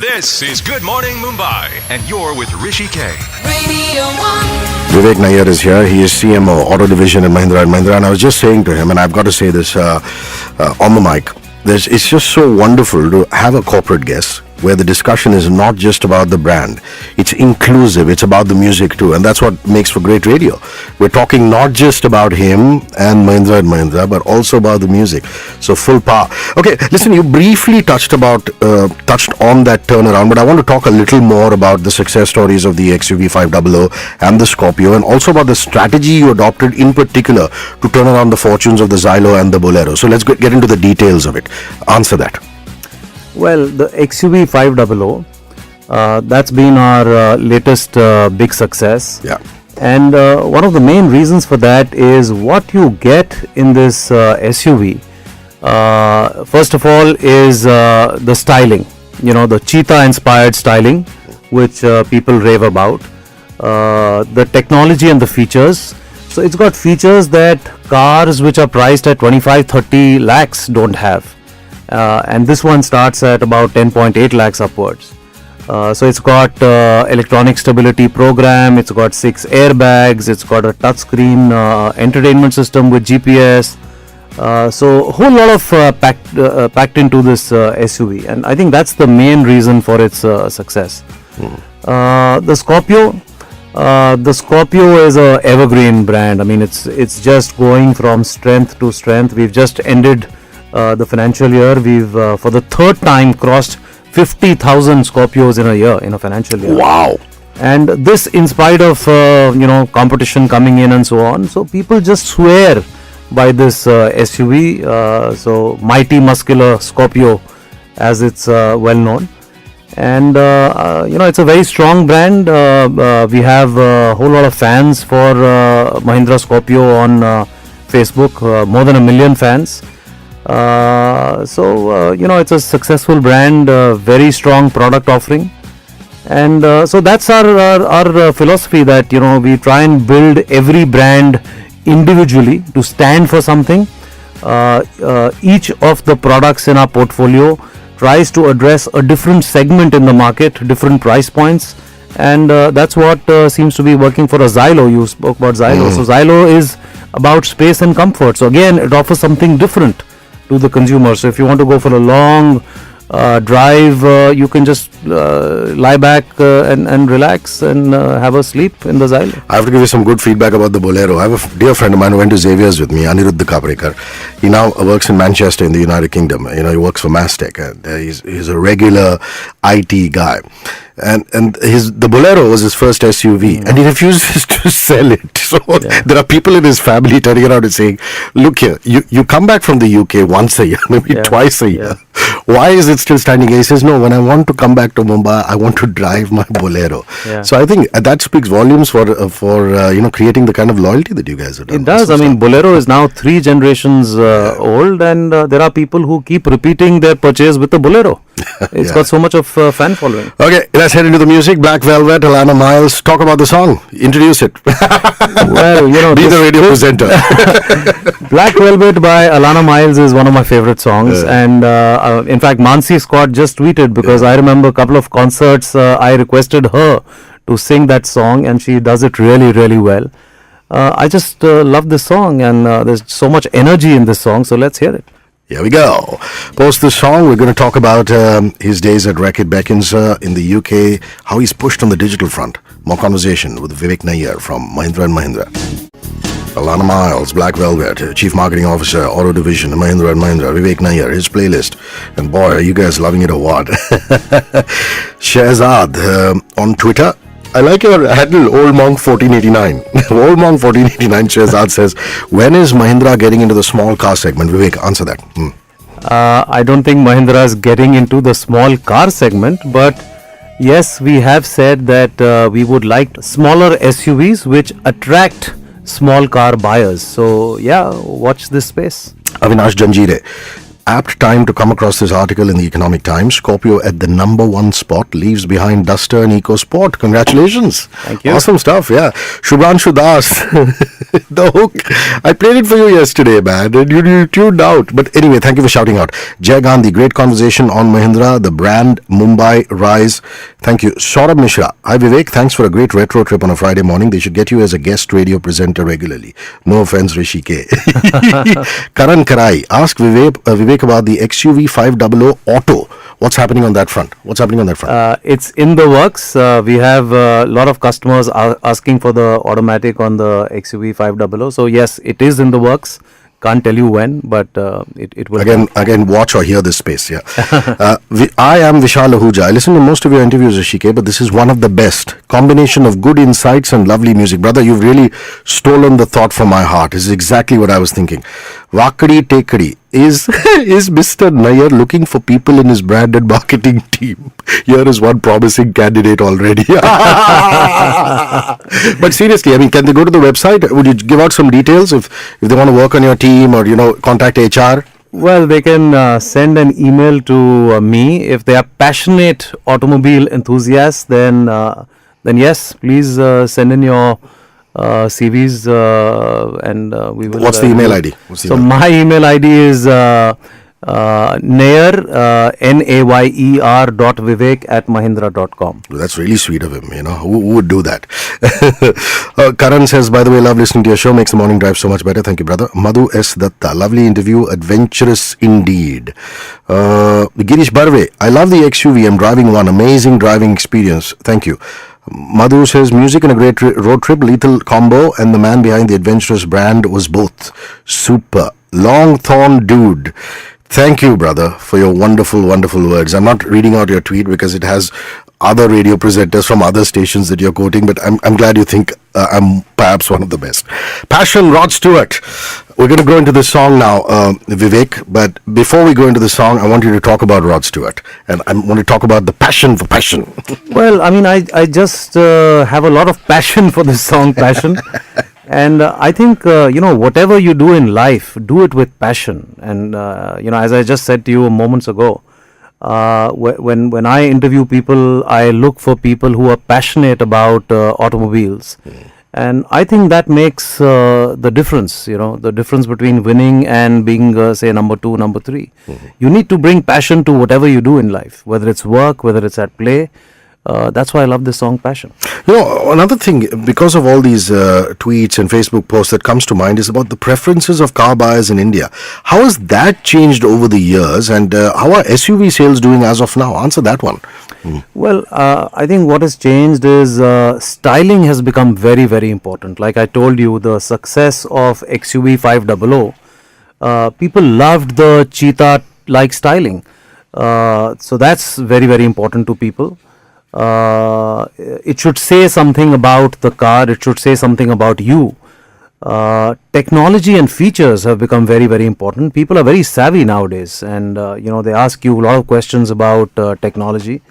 This is Good Morning Mumbai, and you're with Rishi K. Radio 1. Vivek Nair is here. He is CMO, Auto Division at Mahindra & Mahindra. And I was just saying to him, and I've got to say this on the mic, it's just so wonderful to have a corporate guest where the discussion is not just about the brand. It's inclusive. It's about the music too. And that's what makes for great radio. We're talking not just about him and Mahindra & Mahindra, but also about the music. So full power. Okay, listen, you briefly touched on that turnaround, but I want to talk a little more about the success stories of the XUV 500 and the Scorpio, and also about the strategy you adopted in particular to turn around the fortunes of the Xylo and the Bolero. So let's get into the details of it. Answer that. Well, the XUV 500, that's been our latest big success. Yeah. And one of the main reasons for that is what you get in this SUV. First of all is the styling, the cheetah-inspired styling, which people rave about. The technology and the features. So it's got features that cars which are priced at 25-30 lakhs don't have. And this one starts at about 10.8 lakhs upwards. So it's got electronic stability program, it's got 6 airbags, it's got a touchscreen entertainment system with GPS. So a whole lot of packed into this SUV, and I think that's the main reason for its success. The Scorpio is a evergreen brand. I mean, it's just going from strength to strength. We've just ended the financial year. We've for the third time crossed 50,000 Scorpios in a financial year. Wow. And this in spite of competition coming in and so on. So people just swear by this SUV. So mighty muscular Scorpio, as it's well known. And it's a very strong brand. We have a whole lot of fans for Mahindra Scorpio on Facebook, more than 1 million fans. It's a successful brand, very strong product offering, and so that's our philosophy, that we try and build every brand individually to stand for something. Each of the products in our portfolio tries to address a different segment in the market, different price points, and that's what seems to be working for a Xylo. You spoke about Xylo. So Xylo is about space and comfort. So again, it offers something different to the consumer. So if you want to go for a long drive, you can just lie back and relax and have a sleep in the Xylo. I have to give you some good feedback about the Bolero. I have a dear friend of mine who went to Xavier's with me, Aniruddha Kaprekar. He now works in Manchester in the United Kingdom. He works for Mastec, and he's a regular IT guy. And the Bolero was his first SUV, and he refuses to sell it. So there are people in his family turning around and saying, look here, you come back from the UK once a year, maybe twice a year. Why is it still standing here? He says, no, when I want to come back to Mumbai, I want to drive my Bolero. Yeah. So I think that speaks volumes for creating the kind of loyalty that you guys have done. It does. I mean, Bolero is now 3 generations old, and there are people who keep repeating their purchase with the Bolero. It's got so much of fan following. Okay, let's head into the music. Black Velvet, Alana Miles. Talk about the song. Introduce it. Well, be the radio presenter. Black Velvet by Alana Miles is one of my favorite songs, and in fact, Mansi Scott just tweeted, because I remember a couple of concerts I requested her to sing that song, and she does it really, really well. I just love this song, and there's so much energy in this song, so let's hear it. Here we go. Post this song, we're going to talk about his days at Reckitt Beckinsale in the UK, how he's pushed on the digital front. More conversation with Vivek Nair from Mahindra & Mahindra. Alana Miles, Black Velvet, Chief Marketing Officer, Auto Division, Mahindra & Mahindra, Vivek Nair, his playlist. And boy, are you guys loving it or what? Shehzad on Twitter. I like your handle, Old Monk 1489. Old Monk 1489, Shehzad says, when is Mahindra getting into the small car segment? Vivek, answer that. I don't think Mahindra is getting into the small car segment, but yes, we have said that we would like smaller SUVs which attract small car buyers. So yeah, watch this space. Avinash Janjire. apt time to come across this article in the Economic Times. Scorpio at the number 1 spot, leaves behind Duster and EcoSport. Congratulations. Thank you. Awesome stuff, yeah. Shubhanshu Das, the hook. I played it for you yesterday, man, and you tuned out. But anyway, thank you for shouting out. Jay Gandhi, great conversation on Mahindra, the brand, Mumbai, Rise. Thank you. Saurabh Mishra, hi Vivek, thanks for a great retro trip on a Friday morning. They should get you as a guest radio presenter regularly. No offense, Rishi K. Karan Karai, ask Vivek about the XUV 500 Auto. What's happening on that front? It's in the works. We have a lot of customers asking for the automatic on the XUV 500. So yes, it is in the works. Can't tell you when, but it will. Again, watch or hear this space. Yeah, I am Vishal Ahuja. I listen to most of your interviews, Rishike, but this is one of the best. Combination of good insights and lovely music, brother. You've really stolen the thought from my heart. This is exactly what I was thinking. Vakadi Tekadi. Is Mr. Nair looking for people in his branded marketing team? Here is one promising candidate already. But seriously, I mean, can they go to the website? Would you give out some details if they want to work on your team or, contact HR? Well, they can send an email to me. If they are passionate automobile enthusiasts, then yes, please send in your CVs and we will. What's the email ID? My email ID is Nayer nayer.vivek@mahindra.com. That's really sweet of him. Who would do that? Karan says, by the way, love listening to your show. Makes the morning drive so much better. Thank you, brother. Madhu S. Datta, lovely interview. Adventurous indeed. Girish Barve, I love the XUV. I'm driving one. Amazing driving experience. Thank you. Madhu says, music and a great road trip, lethal combo, and the man behind the adventurous brand was both. Super. Longthorn dude. Thank you, brother, for your wonderful, wonderful words. I'm not reading out your tweet because it has other radio presenters from other stations that you're quoting, but I'm glad you think I'm perhaps one of the best. Passion, Rod Stewart. We're going to go into the song now, Vivek, but before we go into the song, I want you to talk about Rod Stewart, and I want to talk about the passion for passion. Well, I mean, I just have a lot of passion for this song, Passion. And I think, whatever you do in life, do it with passion. And, as I just said to you moments ago, when I interview people, I look for people who are passionate about automobiles. And I think that makes the difference, the difference between winning and being, say, number 2, number 3. You need to bring passion to whatever you do in life, whether it's work, whether it's at play. That's why I love this song, Passion. Another thing, because of all these tweets and Facebook posts that comes to mind is about the preferences of car buyers in India. How has that changed over the years, and how are SUV sales doing as of now? Answer that one. Well, I think what has changed is styling has become very, very important. Like I told you, the success of XUV 500, people loved the cheetah-like styling. So that's very, very important to people. It should say something about the car. It should say something about you. Technology and features have become very, very important. People are very savvy nowadays, and they ask you a lot of questions about technology.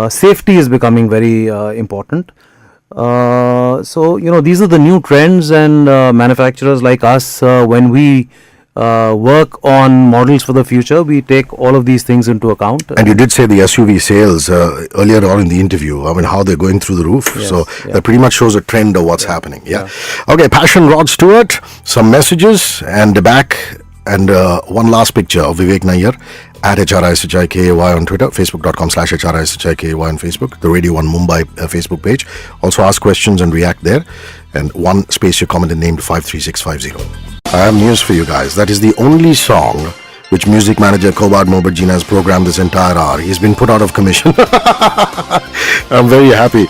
Safety is becoming very important. So these are the new trends, and manufacturers like us, when we work on models for the future, we take all of these things into account. And you did say the SUV sales earlier on in the interview, I mean, how they're going through the roof. Yes, so yeah. that pretty much shows a trend of what's happening. Yeah. Okay, Passion, Rod Stewart, some messages, and back, and one last picture of Vivek Nair at HRISHIKAY on Twitter, facebook.com/HRISHIKAY on Facebook, the Radio 1 Mumbai Facebook page. Also ask questions and react there. And one space your comment and name to 53650. I have news for you guys. That is the only song which music manager Kobad Moberjina has programmed this entire hour. He's been put out of commission. I'm very happy.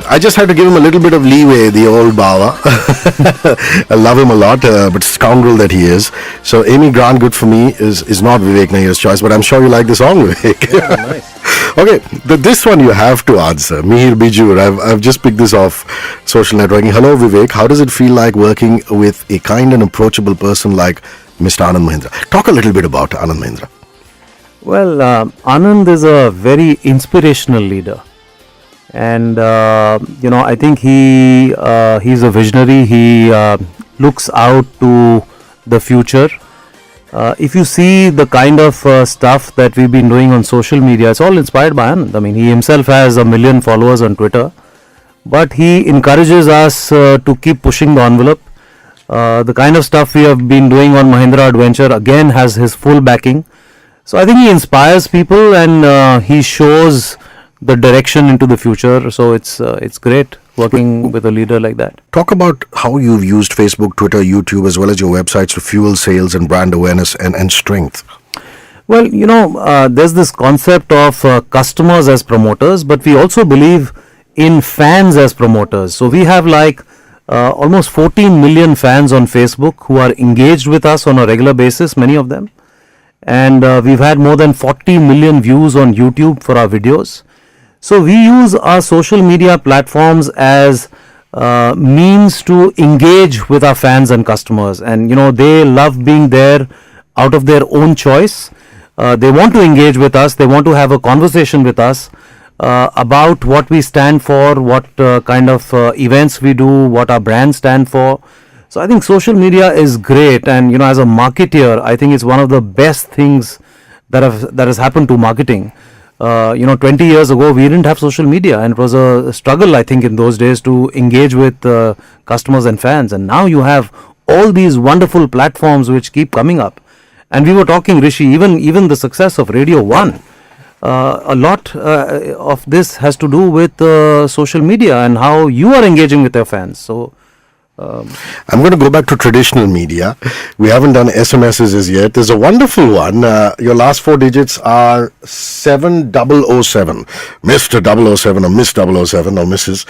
I just had to give him a little bit of leeway, the old Bawa. I love him a lot, but scoundrel that he is. So Amy Grant, good for me, is not Vivek Nair's choice, but I'm sure you like the song, Vivek. Yeah, nice. Okay, this one you have to answer. Mihir Bijur, I've just picked this off social networking. Hello Vivek, how does it feel like working with a kind and approachable person like Mr. Anand Mahindra? Talk a little bit about Anand Mahindra. Well, Anand is a very inspirational leader. And, I think he's a visionary. He looks out to the future. If you see the kind of stuff that we've been doing on social media, it's all inspired by Anand. I mean, he himself has 1 million followers on Twitter, but he encourages us to keep pushing the envelope. The kind of stuff we have been doing on Mahindra Adventure again has his full backing. So I think he inspires people and he shows the direction into the future. So it's great working with a leader like that. Talk about how you've used Facebook, Twitter, YouTube, as well as your websites to fuel sales and brand awareness and strength. Well, there's this concept of customers as promoters, but we also believe in fans as promoters. So we have almost 14 million fans on Facebook who are engaged with us on a regular basis, many of them. And we've had more than 40 million views on YouTube for our videos. So we use our social media platforms as means to engage with our fans and customers. And, they love being there out of their own choice. They want to engage with us. They want to have a conversation with us about what we stand for, what kind of events we do, what our brands stand for. So I think social media is great, and as a marketeer, I think it's one of the best things that has happened to marketing. 20 years ago we didn't have social media, and it was a struggle, I think, in those days to engage with customers and fans. And now you have all these wonderful platforms which keep coming up. And we were talking, Rishi, even the success of Radio 1. A lot of this has to do with social media and how you are engaging with your fans. So I'm going to go back to traditional media. We haven't done SMSs as yet. There's a wonderful one. Your last 4 digits are 7007. Mr. 007 or Miss 007 or Mrs.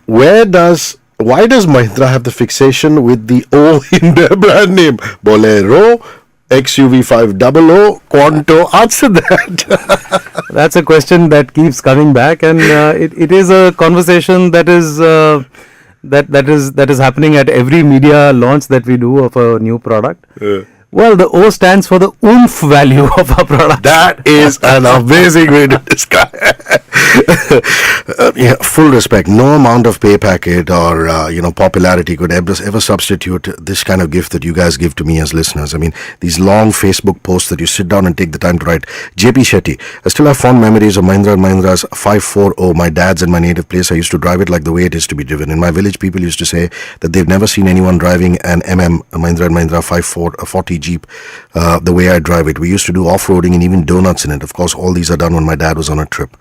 Why does Mahindra have the fixation with the O in their brand name? Bolero, XUV 500, Quanto. Answer that. That's a question that keeps coming back, and it is a conversation that is that is happening at every media launch that we do of a new product. Well, the O stands for the oomph value of our product. That is an amazing way to describe. Full respect. No amount of pay packet or popularity could ever substitute this kind of gift that you guys give to me as listeners. I mean, these long Facebook posts that you sit down and take the time to write. JP Shetty, I still have fond memories of Mahindra and Mahindra's 540. My dad's in my native place. I used to drive it like the way it is to be driven. In my village, people used to say that they've never seen anyone driving an Mahindra and Mahindra 540 Jeep the way I drive it. We used to do off-roading and even donuts in it. Of course, all these are done when my dad was on a trip.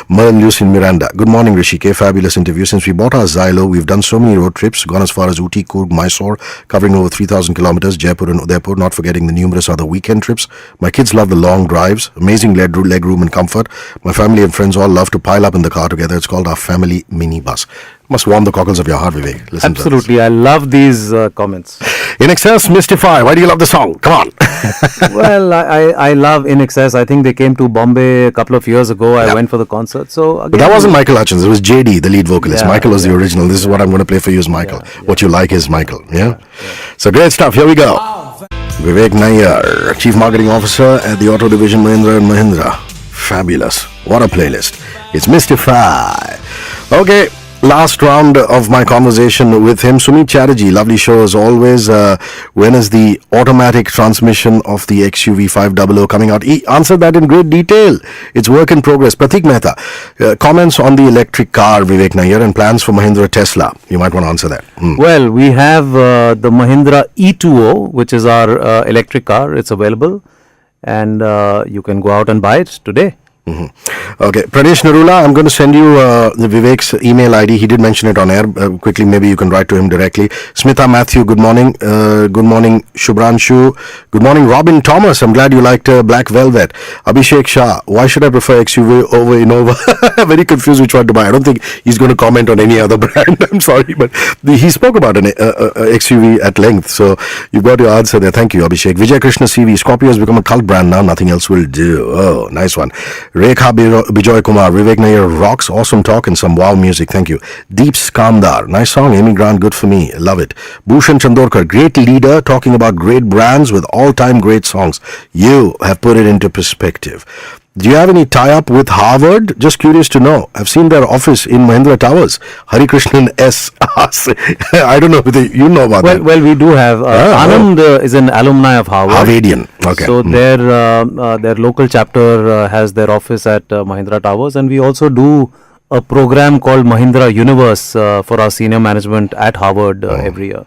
Merlin Lucien Miranda. Good morning, Rishi K. Fabulous interview. Since we bought our Xylo, we've done so many road trips, gone as far as Ooty, Coorg, Mysore, covering over 3,000 kilometers, Jaipur and Udaipur, not forgetting the numerous other weekend trips. My kids love the long drives, amazing leg room and comfort. My family and friends all love to pile up in the car together. It's called our family minibus. Must warm the cockles of your heart, Vivek. Listen. Absolutely. I love these comments. In Excess, Mystify. Why do you love the song? Come on. Well, I love In Excess. I think they came to Bombay a couple of years ago. I went for the concert. So again, but that wasn't Michael Hutchins. It was JD, the lead vocalist. Michael was the original. This is what I'm going to play for you is Michael. What you like is Michael. Yeah? So great stuff. Here we go. Vivek Nair, Chief Marketing Officer at the Auto Division Mahindra & Mahindra. Fabulous. What a playlist. It's Mystify. Okay. Last round of my conversation with him. Sumit Chatterjee, lovely show as always. When is the automatic transmission of the XUV 500 coming out? He answered that in great detail. It's work in progress. Pratik Mehta, comments on the electric car, Vivek Nair, and plans for Mahindra Tesla. You might want to answer that. Well, we have the Mahindra E2O, which is our electric car. It's available, and you can go out and buy it today. Okay, Pranesh Narula, I'm going to send you the Vivek's email ID. He did mention it on air. Quickly, maybe you can write to him directly. Smita Matthew, good morning. Good morning, Shubhranshu. Good morning, Robin Thomas. I'm glad you liked Black Velvet. Abhishek Shah, why should I prefer XUV over Innova? Very confused which one to buy. I don't think he's going to comment on any other brand. I'm sorry, but he spoke about an XUV at length. So you've got your answer there. Thank you, Abhishek. Vijay Krishna CV, Scorpio has become a cult brand now. Nothing else will do. Oh, nice one. Rekha Bijoy Kumar, Vivek Nair rocks, awesome talk and some wow music. Thank you. Deep Skandar, nice song. Amy Grant, good for me. Love it. Bhushan Chandorkar, great leader talking about great brands with all-time great songs. You have put it into perspective. Do you have any tie-up with Harvard? Just curious to know. I've seen their office in Mahindra Towers. Hari Krishnan S. I don't know whether you know about that. Well, we do have. Anand is an alumni of Harvard. Harvardian. Okay. So their local chapter has their office at Mahindra Towers, and we also do a program called Mahindra Universe for our senior management at Harvard every year.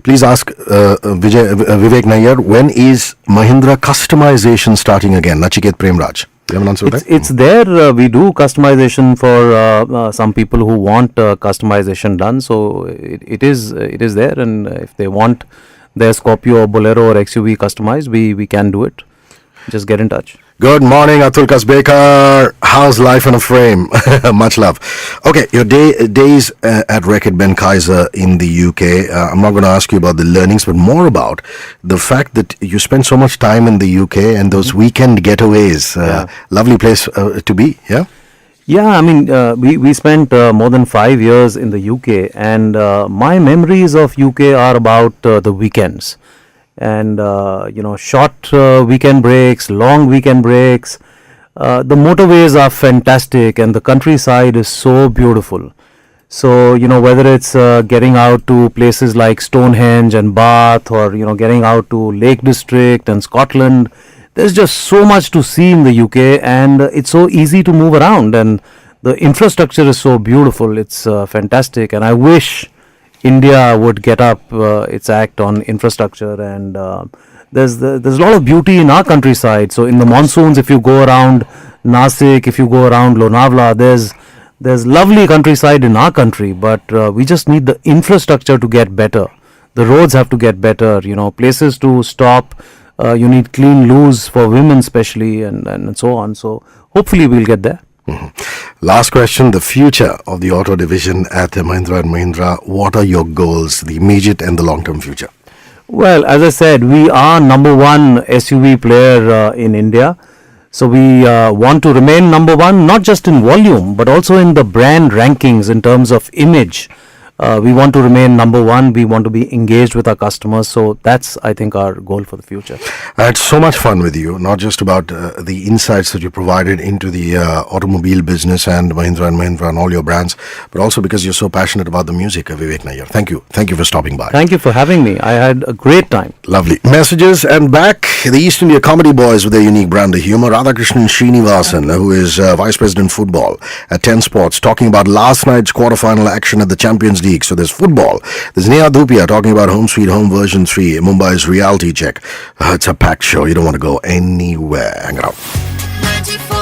Please ask Vivek Nayyar, when is Mahindra customization starting again? Nachiket Premraj. You have an answer for that? It's there. We do customization for some people who want customization done. So it is there, and if they want their Scorpio or Bolero or XUV customized, we can do it. Just get in touch. Good morning, Atul Kasbekar. How's life in a frame? Much love. Okay, your days at Reckitt Benckiser in the UK. I'm not going to ask you about the learnings, but more about the fact that you spend so much time in the UK and those weekend getaways. Lovely place to be, yeah? Yeah, I mean, we spent more than 5 years in the UK, and my memories of UK are about the weekends. And short weekend breaks, long weekend breaks. The motorways are fantastic, and the countryside is so beautiful. So whether it's getting out to places like Stonehenge and Bath, or getting out to Lake District and Scotland, there's just so much to see in the UK, and it's so easy to move around, and the infrastructure is so beautiful. It's fantastic, and I wish India would get up its act on infrastructure, and there's a lot of beauty in our countryside. So in the monsoons, if you go around Nasik, if you go around Lonavala, there's lovely countryside in our country, but we just need the infrastructure to get better. The roads have to get better, places to stop. You need clean loos for women especially, and so on. So hopefully we'll get there. Last question, the future of the auto division at Mahindra & Mahindra. What are your goals, the immediate and the long-term future? Well, as I said, we are number one SUV player in India. So we want to remain number one, not just in volume, but also in the brand rankings in terms of image. We want to remain number one. We want to be engaged with our customers. So that's, I think, our goal for the future. I had so much fun with you, not just about the insights that you provided into the automobile business and Mahindra and all your brands, but also because you're so passionate about the music, Vivek Nayyar. Thank you. Thank you for stopping by. Thank you for having me. I had a great time. Lovely. Messages and back, the East India Comedy Boys with their unique brand of humor. Radhakrishnan Srinivasan, who is Vice President Football at 10 Sports, talking about last night's quarterfinal action at the Champions League. So there's football. There's Neha Dhupia talking about Home Sweet Home version 3, Mumbai's reality check. It's a packed show. You don't want to go anywhere. Hang out. 94.